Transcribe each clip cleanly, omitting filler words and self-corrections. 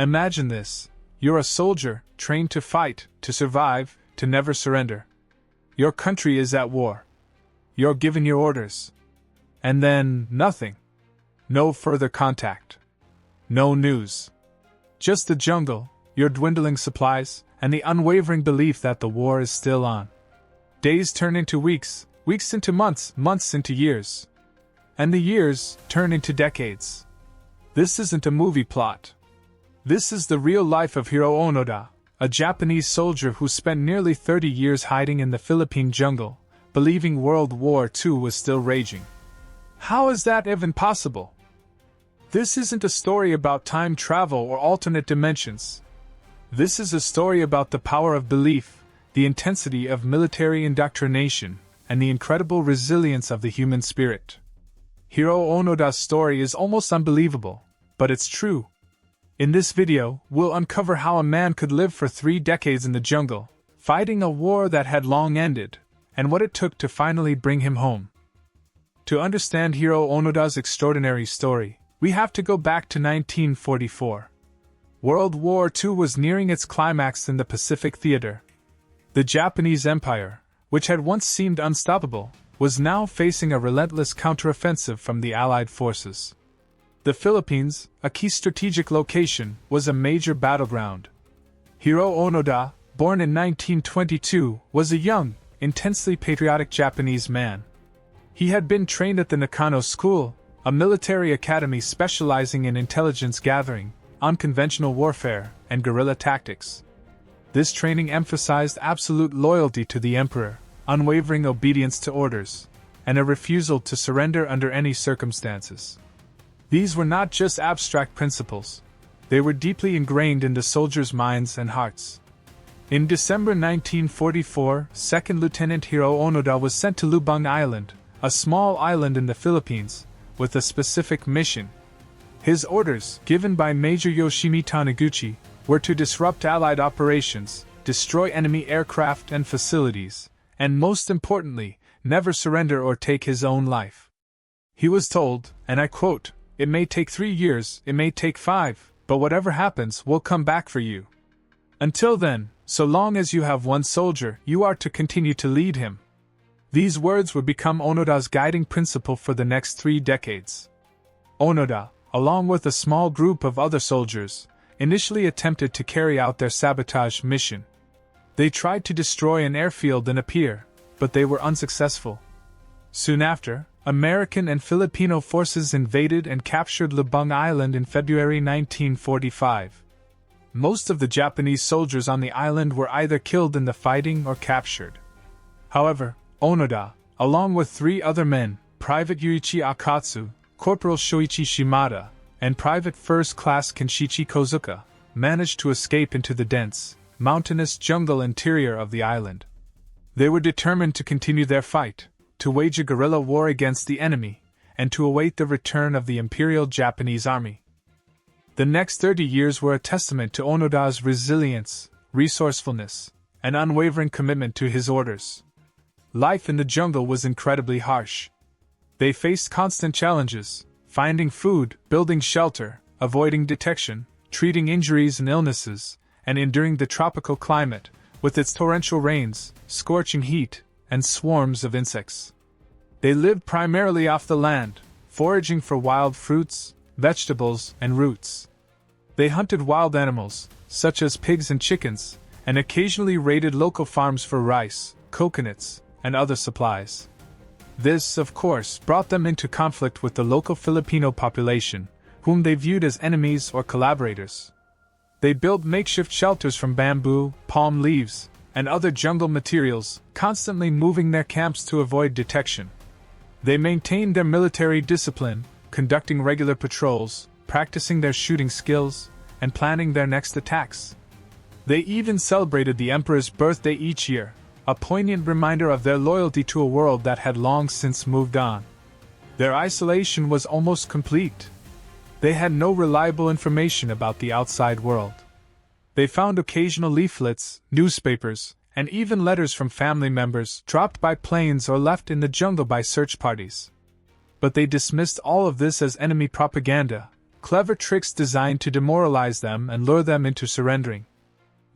Imagine this. You're a soldier, trained to fight, to survive, to never surrender. Your country is at war. You're given your orders. And then, nothing. No further contact. No news. Just the jungle, your dwindling supplies, and the unwavering belief that the war is still on. Days turn into weeks, weeks into months, months into years. And the years turn into decades. This isn't a movie plot. This is the real life of Hiroo Onoda, a Japanese soldier who spent nearly 30 years hiding in the Philippine jungle, believing World War II was still raging. How is that even possible? This isn't a story about time travel or alternate dimensions. This is a story about the power of belief, the intensity of military indoctrination, and the incredible resilience of the human spirit. Hiroo Onoda's story is almost unbelievable, but it's true. In this video, we'll uncover how a man could live for 3 decades in the jungle, fighting a war that had long ended, and what it took to finally bring him home. To understand Hiroo Onoda's extraordinary story, we have to go back to 1944. World War II was nearing its climax in the Pacific Theater. The Japanese Empire, which had once seemed unstoppable, was now facing a relentless counteroffensive from the Allied forces. The Philippines, a key strategic location, was a major battleground. Hiroo Onoda, born in 1922, was a young, intensely patriotic Japanese man. He had been trained at the Nakano School, a military academy specializing in intelligence gathering, unconventional warfare, and guerrilla tactics. This training emphasized absolute loyalty to the emperor, unwavering obedience to orders, and a refusal to surrender under any circumstances. These were not just abstract principles. They were deeply ingrained in the soldiers' minds and hearts. In December 1944, 2nd Lieutenant Hiroo Onoda was sent to Lubang Island, a small island in the Philippines, with a specific mission. His orders, given by Major Taniguchi, were to disrupt Allied operations, destroy enemy aircraft and facilities, and most importantly, never surrender or take his own life. He was told, and I quote, "It may take 3 years, it may take 5, but whatever happens, we'll come back for you. Until then, so long as you have one soldier, you are to continue to lead him." These words would become Onoda's guiding principle for the next 3 decades. Onoda, along with a small group of other soldiers, initially attempted to carry out their sabotage mission. They tried to destroy an airfield and a pier, but they were unsuccessful. Soon after, American and Filipino forces invaded and captured Lubang Island in February 1945. Most of the Japanese soldiers on the island were either killed in the fighting or captured. However, Onoda, along with 3 other men, Private Yuichi Akatsu, Corporal Shoichi Shimada, and Private First Class Kenshichi Kozuka, managed to escape into the dense, mountainous jungle interior of the island. They were determined to continue their fight, to wage a guerrilla war against the enemy, and to await the return of the Imperial Japanese Army. The next 30 years were a testament to Onoda's resilience, resourcefulness, and unwavering commitment to his orders. Life in the jungle was incredibly harsh. They faced constant challenges, finding food, building shelter, avoiding detection, treating injuries and illnesses, and enduring the tropical climate, with its torrential rains, scorching heat, and swarms of insects. They lived primarily off the land, foraging for wild fruits, vegetables, and roots. They hunted wild animals, such as pigs and chickens, and occasionally raided local farms for rice, coconuts, and other supplies. This, of course, brought them into conflict with the local Filipino population, whom they viewed as enemies or collaborators. They built makeshift shelters from bamboo, palm leaves, and other jungle materials, constantly moving their camps to avoid detection. They maintained their military discipline, conducting regular patrols, practicing their shooting skills, and planning their next attacks. They even celebrated the emperor's birthday each year, a poignant reminder of their loyalty to a world that had long since moved on. Their isolation was almost complete. They had no reliable information about the outside world. They found occasional leaflets, newspapers, and even letters from family members dropped by planes or left in the jungle by search parties. But they dismissed all of this as enemy propaganda, clever tricks designed to demoralize them and lure them into surrendering.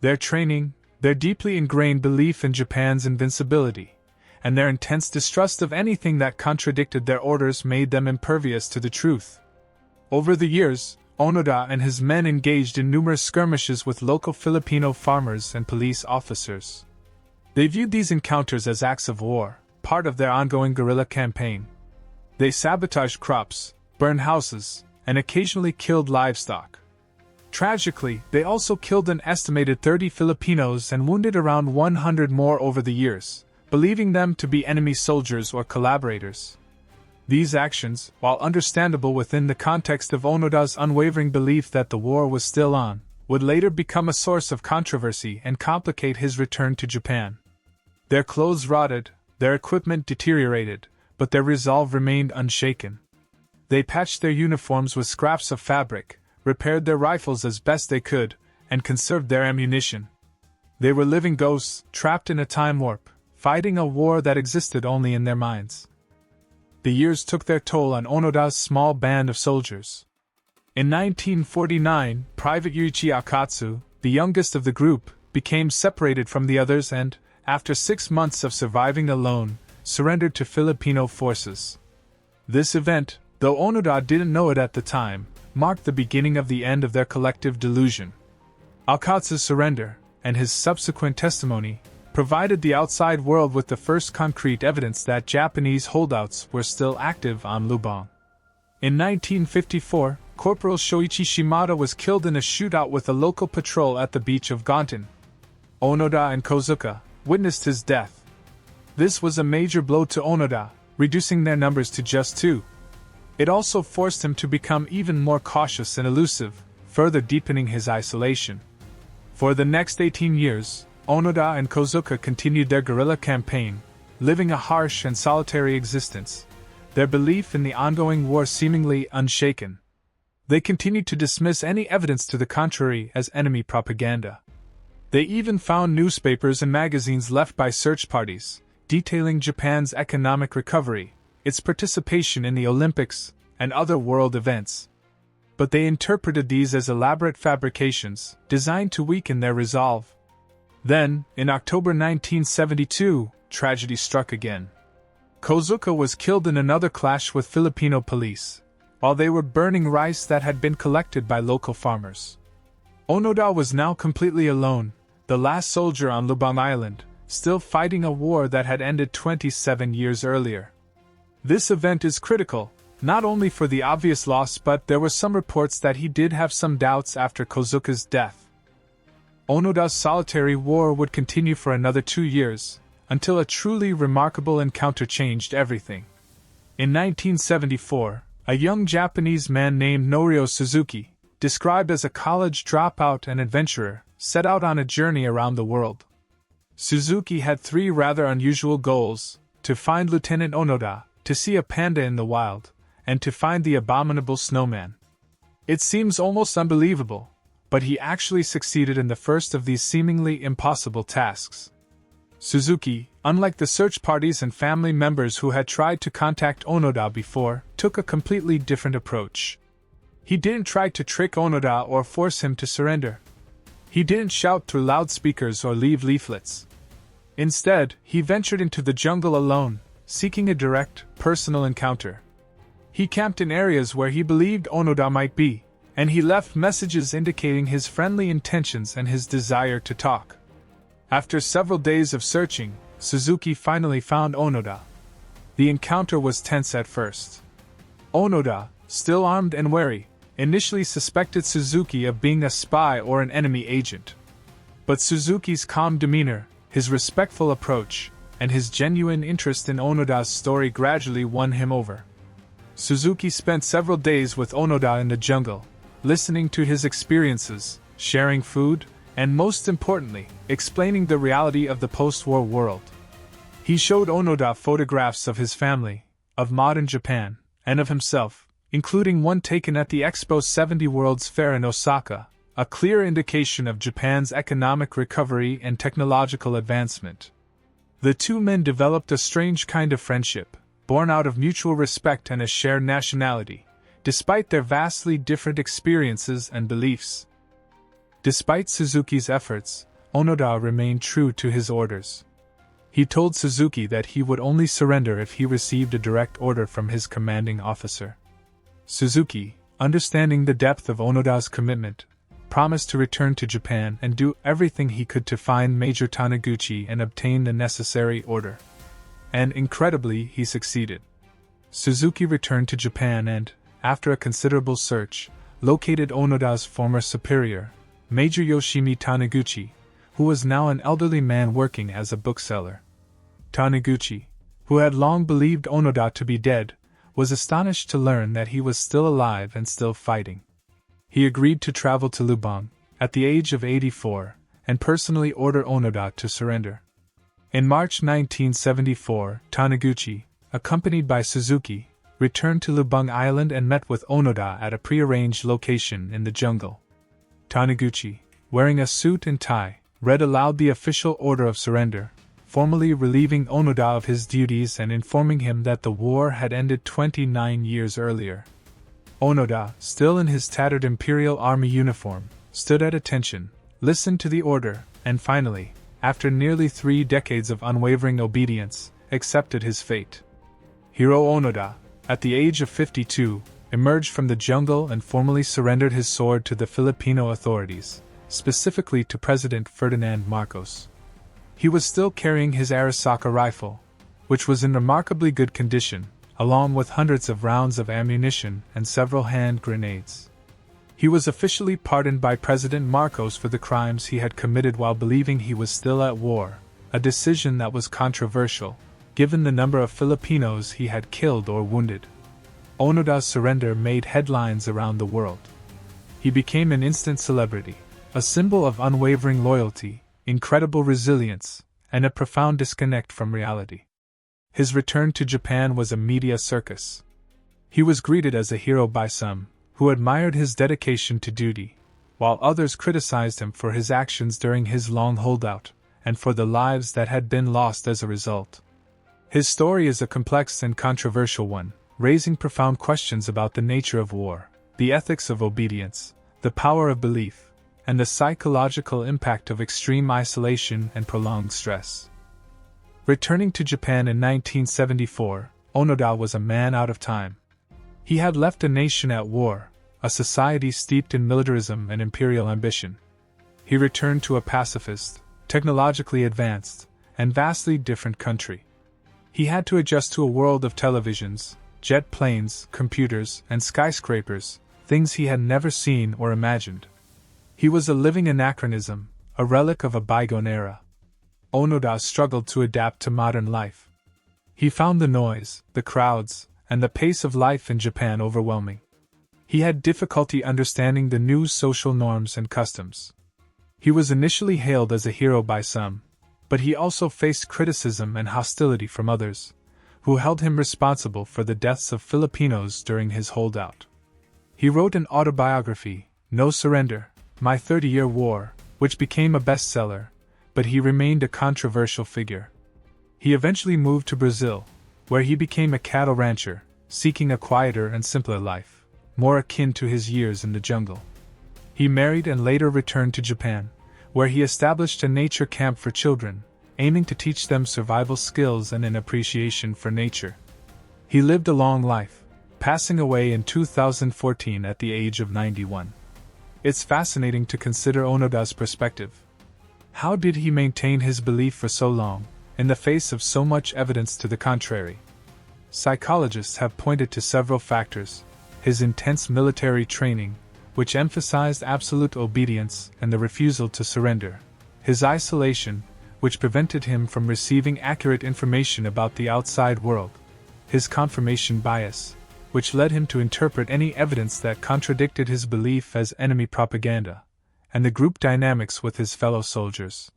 Their training, their deeply ingrained belief in Japan's invincibility, and their intense distrust of anything that contradicted their orders made them impervious to the truth. Over the years, Onoda and his men engaged in numerous skirmishes with local Filipino farmers and police officers. They viewed these encounters as acts of war, part of their ongoing guerrilla campaign. They sabotaged crops, burned houses, and occasionally killed livestock. Tragically, they also killed an estimated 30 Filipinos and wounded around 100 more over the years, believing them to be enemy soldiers or collaborators. These actions, while understandable within the context of Onoda's unwavering belief that the war was still on, would later become a source of controversy and complicate his return to Japan. Their clothes rotted, their equipment deteriorated, but their resolve remained unshaken. They patched their uniforms with scraps of fabric, repaired their rifles as best they could, and conserved their ammunition. They were living ghosts, trapped in a time warp, fighting a war that existed only in their minds. The years took their toll on Onoda's small band of soldiers. In 1949, Private Yuichi Akatsu, the youngest of the group, became separated from the others and, after 6 months of surviving alone, surrendered to Filipino forces. This event, though Onoda didn't know it at the time, marked the beginning of the end of their collective delusion. Akatsu's surrender, and his subsequent testimony, provided the outside world with the first concrete evidence that Japanese holdouts were still active on Lubang. In 1954, Corporal Shoichi Shimada was killed in a shootout with a local patrol at the beach of Gontan. Onoda and Kozuka witnessed his death. This was a major blow to Onoda, reducing their numbers to just 2. It also forced him to become even more cautious and elusive, further deepening his isolation. For the next 18 years, Onoda and Kozuka continued their guerrilla campaign, living a harsh and solitary existence, their belief in the ongoing war seemingly unshaken. They continued to dismiss any evidence to the contrary as enemy propaganda. They even found newspapers and magazines left by search parties, detailing Japan's economic recovery, its participation in the Olympics, and other world events. But they interpreted these as elaborate fabrications, designed to weaken their resolve. Then, in October 1972, tragedy struck again. Kozuka was killed in another clash with Filipino police, while they were burning rice that had been collected by local farmers. Onoda was now completely alone, the last soldier on Lubang Island, still fighting a war that had ended 27 years earlier. This event is critical, not only for the obvious loss, but there were some reports that he did have some doubts after Kozuka's death. Onoda's solitary war would continue for another 2 years, until a truly remarkable encounter changed everything. In 1974, a young Japanese man named Norio Suzuki, described as a college dropout and adventurer, set out on a journey around the world. Suzuki had 3 rather unusual goals: to find Lieutenant Onoda, to see a panda in the wild, and to find the abominable snowman. It seems almost unbelievable, but he actually succeeded in the first of these seemingly impossible tasks. Suzuki, unlike the search parties and family members who had tried to contact Onoda before, took a completely different approach. He didn't try to trick Onoda or force him to surrender. He didn't shout through loudspeakers or leave leaflets. Instead, he ventured into the jungle alone, seeking a direct, personal encounter. He camped in areas where he believed Onoda might be, and he left messages indicating his friendly intentions and his desire to talk. After several days of searching, Suzuki finally found Onoda. The encounter was tense at first. Onoda, still armed and wary, initially suspected Suzuki of being a spy or an enemy agent. But Suzuki's calm demeanor, his respectful approach, and his genuine interest in Onoda's story gradually won him over. Suzuki spent several days with Onoda in the jungle, listening to his experiences, sharing food, and most importantly, explaining the reality of the post-war world. He showed Onoda photographs of his family, of modern Japan, and of himself, including one taken at the Expo 70 World's Fair in Osaka, a clear indication of Japan's economic recovery and technological advancement. The two men developed a strange kind of friendship, born out of mutual respect and a shared nationality, despite their vastly different experiences and beliefs. Despite Suzuki's efforts, Onoda remained true to his orders. He told Suzuki that he would only surrender if he received a direct order from his commanding officer. Suzuki, understanding the depth of Onoda's commitment, promised to return to Japan and do everything he could to find Major Taniguchi and obtain the necessary order. And incredibly, he succeeded. Suzuki returned to Japan and, after a considerable search, located Onoda's former superior, Major Yoshimi Taniguchi, who was now an elderly man working as a bookseller. Taniguchi, who had long believed Onoda to be dead, was astonished to learn that he was still alive and still fighting. He agreed to travel to Lubang, at the age of 84, and personally order Onoda to surrender. In March 1974, Taniguchi, accompanied by Suzuki, returned to Lubang Island and met with Onoda at a prearranged location in the jungle. Taniguchi, wearing a suit and tie, read aloud the official order of surrender, formally relieving Onoda of his duties and informing him that the war had ended 29 years earlier. Onoda, still in his tattered Imperial Army uniform, stood at attention, listened to the order, and finally, after nearly 3 decades of unwavering obedience, accepted his fate. Hiroo Onoda, at the age of 52, emerged from the jungle and formally surrendered his sword to the Filipino authorities, specifically to President Ferdinand Marcos. He was still carrying his Arisaka rifle, which was in remarkably good condition, along with hundreds of rounds of ammunition and several hand grenades. He was officially pardoned by President Marcos for the crimes he had committed while believing he was still at war, a decision that was controversial, given the number of Filipinos he had killed or wounded. Onoda's surrender made headlines around the world. He became an instant celebrity, a symbol of unwavering loyalty, incredible resilience, and a profound disconnect from reality. His return to Japan was a media circus. He was greeted as a hero by some, who admired his dedication to duty, while others criticized him for his actions during his long holdout, and for the lives that had been lost as a result. His story is a complex and controversial one, raising profound questions about the nature of war, the ethics of obedience, the power of belief, and the psychological impact of extreme isolation and prolonged stress. Returning to Japan in 1974, Onoda was a man out of time. He had left a nation at war, a society steeped in militarism and imperial ambition. He returned to a pacifist, technologically advanced, and vastly different country. He had to adjust to a world of televisions, jet planes, computers, and skyscrapers, things he had never seen or imagined. He was a living anachronism, a relic of a bygone era. Onoda struggled to adapt to modern life. He found the noise, the crowds, and the pace of life in Japan overwhelming. He had difficulty understanding the new social norms and customs. He was initially hailed as a hero by some, but he also faced criticism and hostility from others, who held him responsible for the deaths of Filipinos during his holdout. He wrote an autobiography, No Surrender, My 30-Year War, which became a bestseller, but he remained a controversial figure. He eventually moved to Brazil, where he became a cattle rancher, seeking a quieter and simpler life, more akin to his years in the jungle. He married and later returned to Japan, where he established a nature camp for children, aiming to teach them survival skills and an appreciation for nature. He lived a long life, passing away in 2014 at the age of 91. It's fascinating to consider Onoda's perspective. How did he maintain his belief for so long, in the face of so much evidence to the contrary? Psychologists have pointed to several factors: his intense military training, which emphasized absolute obedience and the refusal to surrender; his isolation, which prevented him from receiving accurate information about the outside world; his confirmation bias, which led him to interpret any evidence that contradicted his belief as enemy propaganda; and the group dynamics with his fellow soldiers,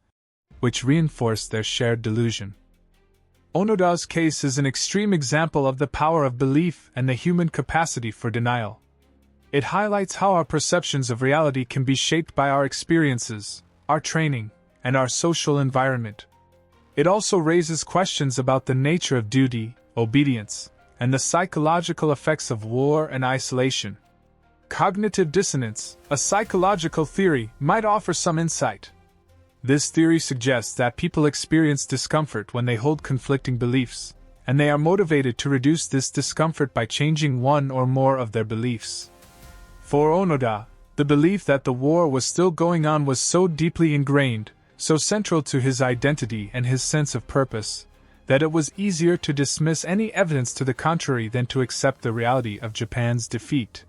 which reinforced their shared delusion. Onoda's case is an extreme example of the power of belief and the human capacity for denial. It highlights how our perceptions of reality can be shaped by our experiences, our training, and our social environment. It also raises questions about the nature of duty, obedience, and the psychological effects of war and isolation. Cognitive dissonance, a psychological theory, might offer some insight. This theory suggests that people experience discomfort when they hold conflicting beliefs, and they are motivated to reduce this discomfort by changing one or more of their beliefs. For Onoda, the belief that the war was still going on was so deeply ingrained, so central to his identity and his sense of purpose, that it was easier to dismiss any evidence to the contrary than to accept the reality of Japan's defeat.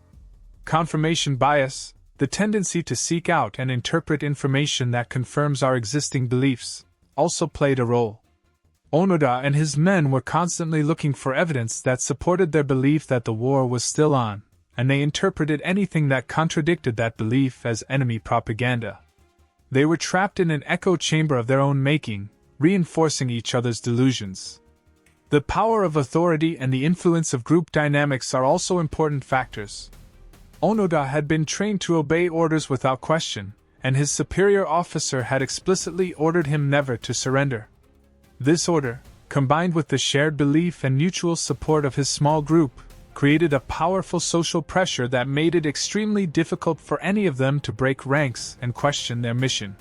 Confirmation bias, the tendency to seek out and interpret information that confirms our existing beliefs, also played a role. Onoda and his men were constantly looking for evidence that supported their belief that the war was still on, and they interpreted anything that contradicted that belief as enemy propaganda. They were trapped in an echo chamber of their own making, reinforcing each other's delusions. The power of authority and the influence of group dynamics are also important factors. Onoda had been trained to obey orders without question, and his superior officer had explicitly ordered him never to surrender. This order, combined with the shared belief and mutual support of his small group, created a powerful social pressure that made it extremely difficult for any of them to break ranks and question their mission.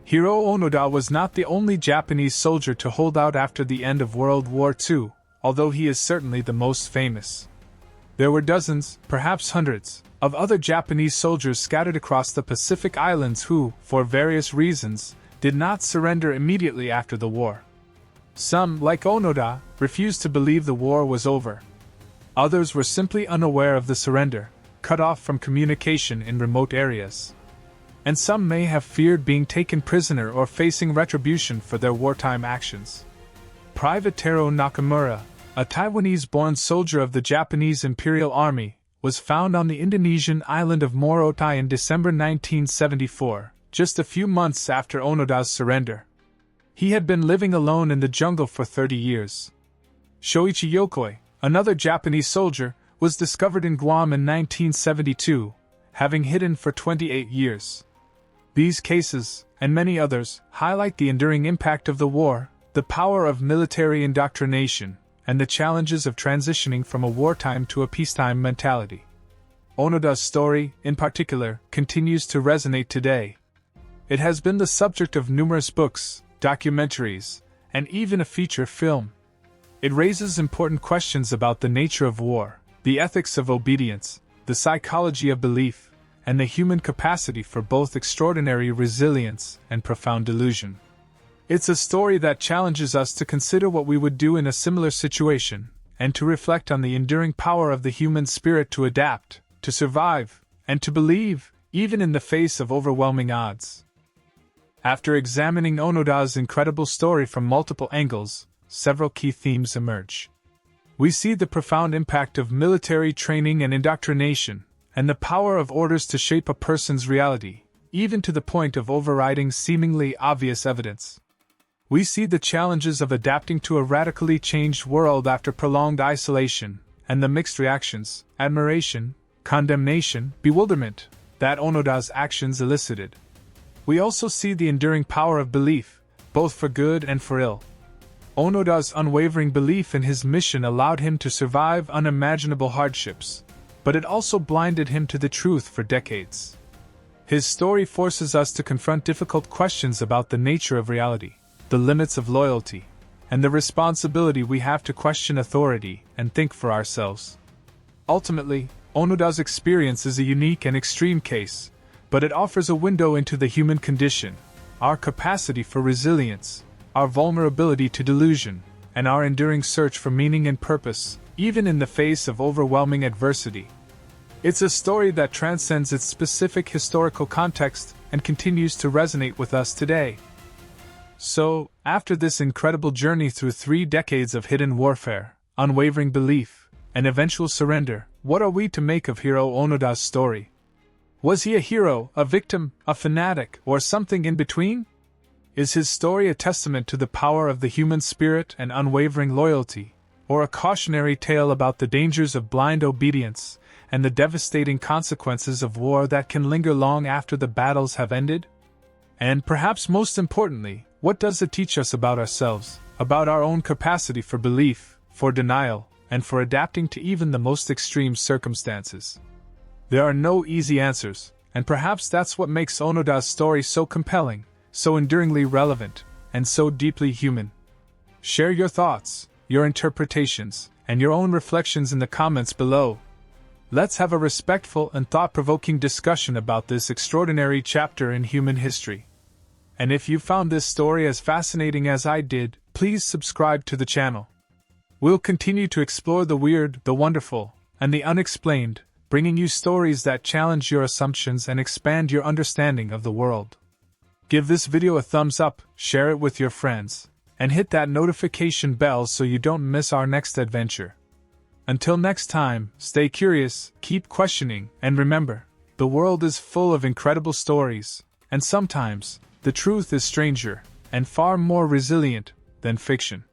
Hiroo Onoda was not the only Japanese soldier to hold out after the end of World War II, although he is certainly the most famous. There were dozens, perhaps hundreds, of other Japanese soldiers scattered across the Pacific Islands who, for various reasons, did not surrender immediately after the war. Some, like Onoda, refused to believe the war was over. Others were simply unaware of the surrender, cut off from communication in remote areas. And some may have feared being taken prisoner or facing retribution for their wartime actions. Private Taro Nakamura, a Taiwanese-born soldier of the Japanese Imperial Army, was found on the Indonesian island of Morotai in December 1974, just a few months after Onoda's surrender. He had been living alone in the jungle for 30 years. Shoichi Yokoi, another Japanese soldier, was discovered in Guam in 1972, having hidden for 28 years. These cases, and many others, highlight the enduring impact of the war, the power of military indoctrination, and the challenges of transitioning from a wartime to a peacetime mentality. Onoda's story, in particular, continues to resonate today. It has been the subject of numerous books, documentaries, and even a feature film. It raises important questions about the nature of war, the ethics of obedience, the psychology of belief, and the human capacity for both extraordinary resilience and profound delusion. It's a story that challenges us to consider what we would do in a similar situation, and to reflect on the enduring power of the human spirit to adapt, to survive, and to believe, even in the face of overwhelming odds. After examining Onoda's incredible story from multiple angles, several key themes emerge. We see the profound impact of military training and indoctrination, and the power of orders to shape a person's reality, even to the point of overriding seemingly obvious evidence. We see the challenges of adapting to a radically changed world after prolonged isolation, and the mixed reactions, admiration, condemnation, bewilderment, that Onoda's actions elicited. We also see the enduring power of belief, both for good and for ill. Onoda's unwavering belief in his mission allowed him to survive unimaginable hardships, but it also blinded him to the truth for decades. His story forces us to confront difficult questions about the nature of reality, the limits of loyalty, and the responsibility we have to question authority and think for ourselves. Ultimately, Onoda's experience is a unique and extreme case, but it offers a window into the human condition, our capacity for resilience, our vulnerability to delusion, and our enduring search for meaning and purpose, even in the face of overwhelming adversity. It's a story that transcends its specific historical context and continues to resonate with us today. So, after this incredible journey through 3 decades of hidden warfare, unwavering belief, and eventual surrender, what are we to make of Hiroo Onoda's story? Was he a hero, a victim, a fanatic, or something in between? Is his story a testament to the power of the human spirit and unwavering loyalty, or a cautionary tale about the dangers of blind obedience and the devastating consequences of war that can linger long after the battles have ended? And perhaps most importantly, what does it teach us about ourselves, about our own capacity for belief, for denial, and for adapting to even the most extreme circumstances. There are no easy answers, and perhaps that's what makes Onoda's story so compelling, so enduringly relevant, and so deeply human. Share your thoughts, your interpretations, and your own reflections in the comments below. Let's have a respectful and thought-provoking discussion about this extraordinary chapter in human history. And if you found this story as fascinating as I did, please subscribe to the channel. We'll continue to explore the weird, the wonderful, and the unexplained, bringing you stories that challenge your assumptions and expand your understanding of the world. Give this video a thumbs up, share it with your friends, and hit that notification bell so you don't miss our next adventure. Until next time, stay curious, keep questioning, and remember, the world is full of incredible stories, and sometimes, the truth is stranger and far more resilient than fiction.